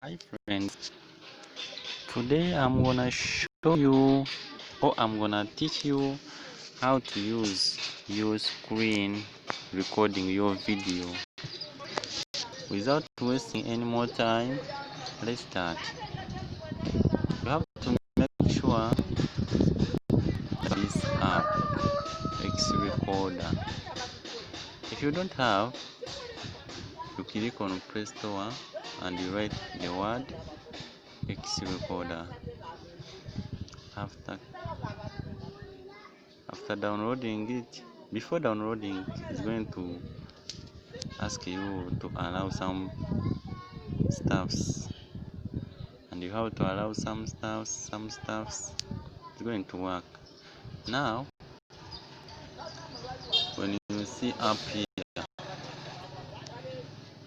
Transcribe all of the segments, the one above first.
Hi friends, today I'm gonna show you or I'm gonna teach you how to use your screen recording your video. Without wasting any more time, let's start. You have to make sure this app X recorder. If you don't have, you click on Play Store and you write the word X recorder. After downloading it, before downloading, it's going to ask you to allow some stuffs, and you have to allow some stuffs. It's going to work. Now, when you see up here,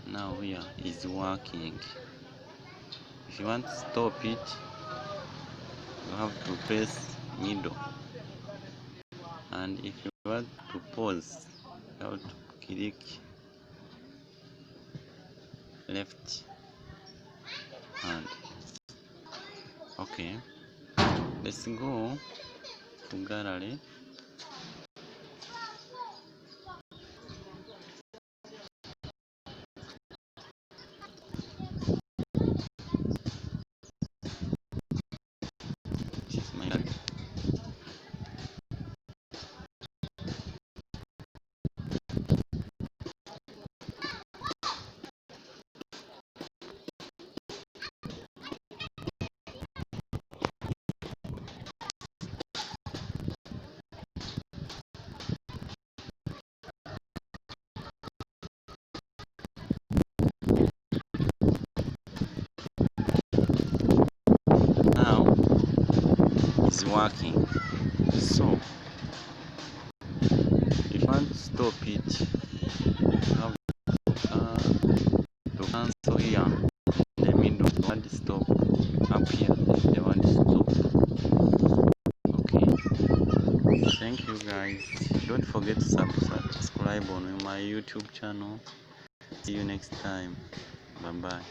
now here is working. If you want to stop it, you have to press middle, and if you want to pause, you have to click left hand. Okay, let's go to gallery. This is my gallery. Now it's working. So if you want to stop it, you have to cancel here. The middle one stop up here. The one stop. Okay. Thank you guys. Don't forget to subscribe on my YouTube channel. See you next time. Bye bye.